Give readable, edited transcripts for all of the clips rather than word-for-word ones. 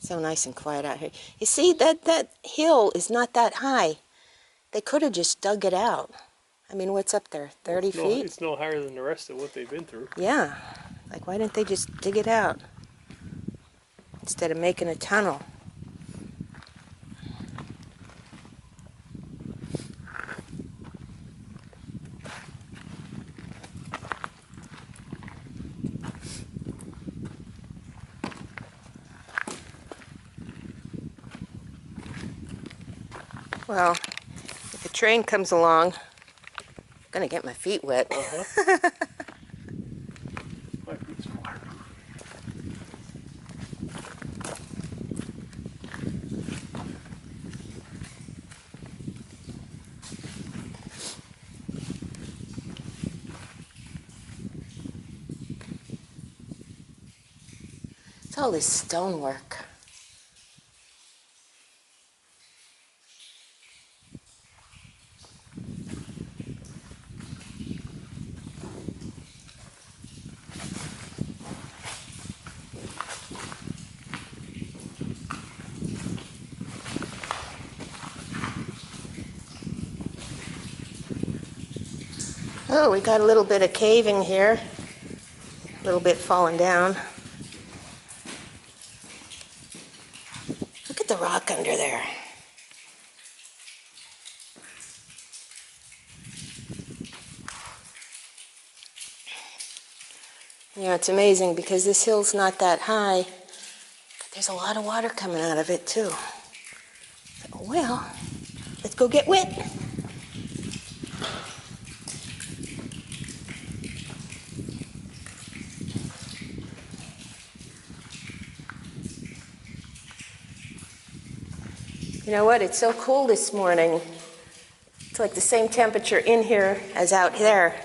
So nice and quiet out here. You see, that hill is not that high. They could have just dug it out. I mean, what's up there, 30 feet? It's no higher than the rest of what they've been through. Yeah. Like, why didn't they just dig it out instead of making a tunnel? Well, if a train comes along, I'm gonna get my feet wet. My feet's waterproof. It's all this stonework. Oh, we got a little bit of caving here. A little bit falling down. Look at the rock under there. Yeah, it's amazing because this hill's not that high, but there's a lot of water coming out of it too. So, well, let's go get wet. You know what? It's so cool this morning. It's like the same temperature in here as out there.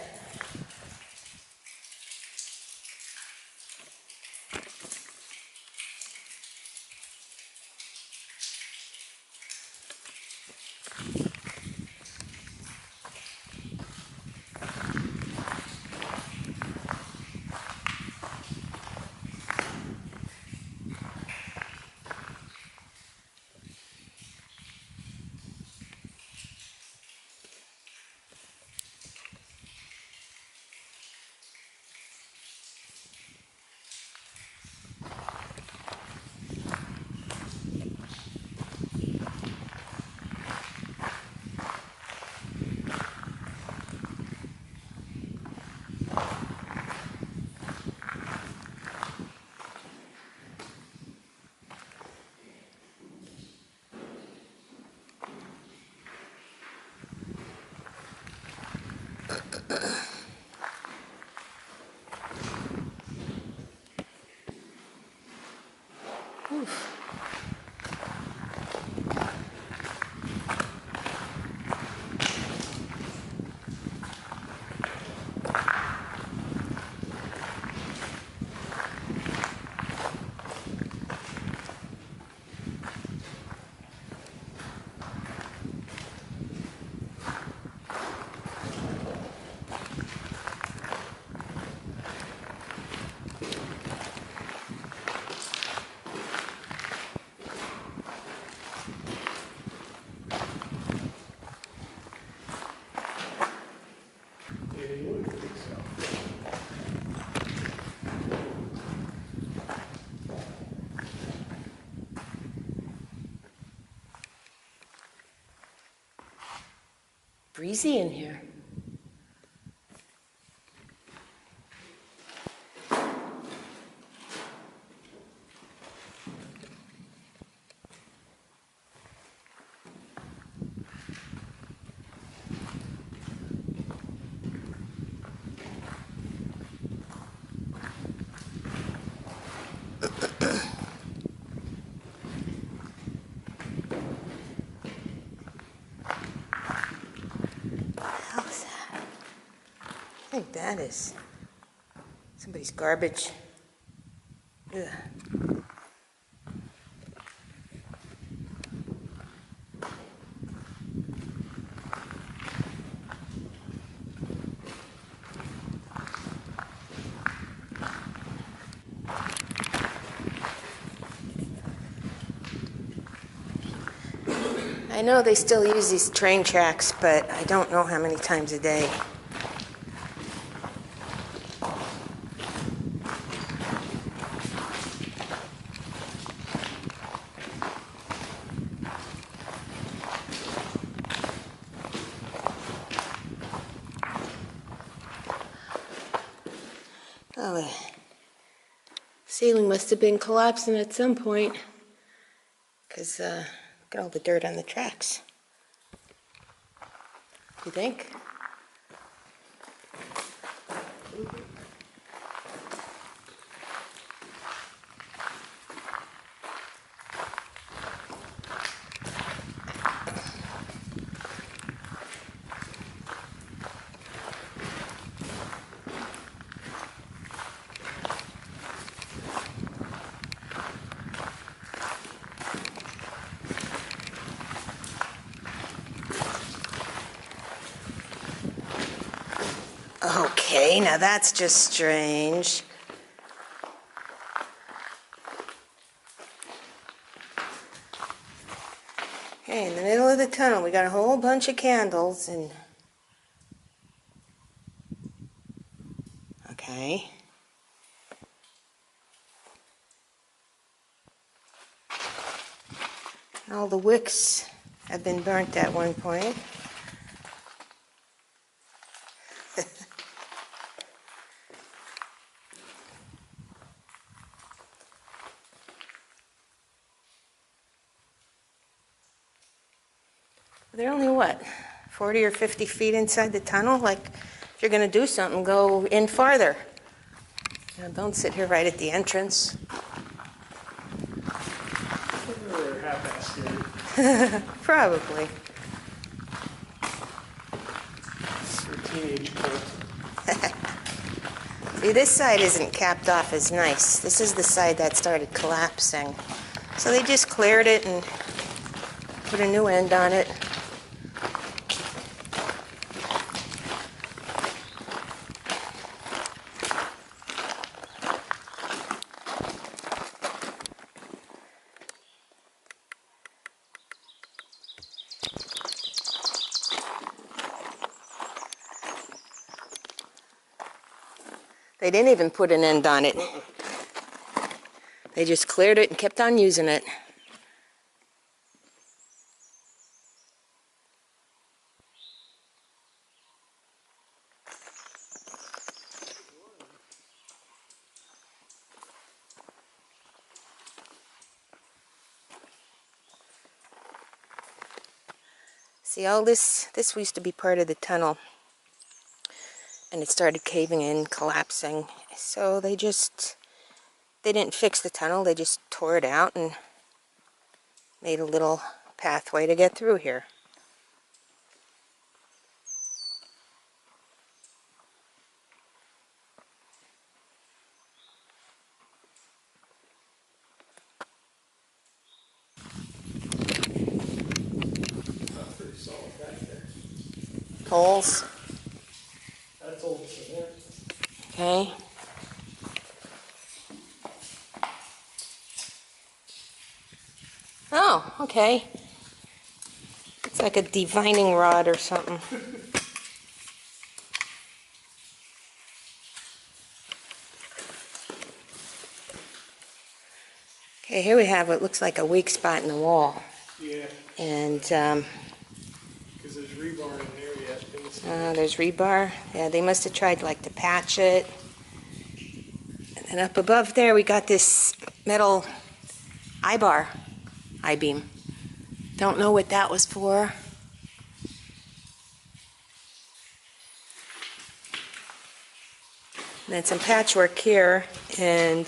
Breezy in here. How's that? I think that is somebody's garbage. Ugh. I know they still use these train tracks, but I don't know how many times a day. Oh, the ceiling must have been collapsing at some point, because got all the dirt on the tracks. You think? Okay, now that's just strange. Okay, in the middle of the tunnel, we got a whole bunch of candles and... Okay. All the wicks have been burnt at one point. They're only, what, 40 or 50 feet inside the tunnel? Like, if you're going to do something, go in farther. You know, don't sit here right at the entrance. Or half-assed scary. Probably. For teenage cult. See, this side isn't capped off as nice. This is the side that started collapsing. So they just cleared it and put a new end on it. They didn't even put an end on it. They just cleared it and kept on using it. See, all this used to be part of the tunnel. And it started caving in, collapsing. So they didn't fix the tunnel, they just tore it out and made a little pathway to get through here. That's pretty solid back there. Holes. That's old cement. Okay. Oh, okay. It's like a divining rod or something. Okay, here we have what looks like a weak spot in the wall. Yeah. And Because there's rebar in there yet. there's rebar. Yeah, they must have tried like to patch it. And then up above there we got this metal I-beam. Don't know what that was for. And then some patchwork here, and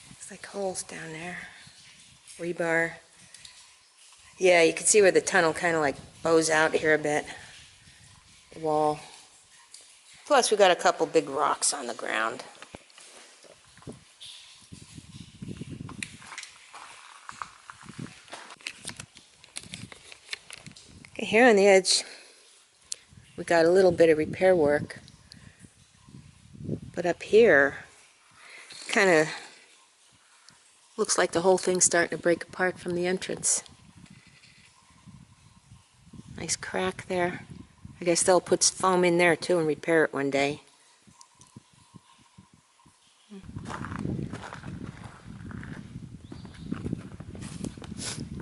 looks like holes down there. Rebar. Yeah, you can see where the tunnel kind of like bows out here a bit. The wall. Plus we got a couple big rocks on the ground. Okay, here on the edge we got a little bit of repair work. But up here, kind of looks like the whole thing's starting to break apart from the entrance. Nice crack there. I guess they'll put foam in there too and repair it one day.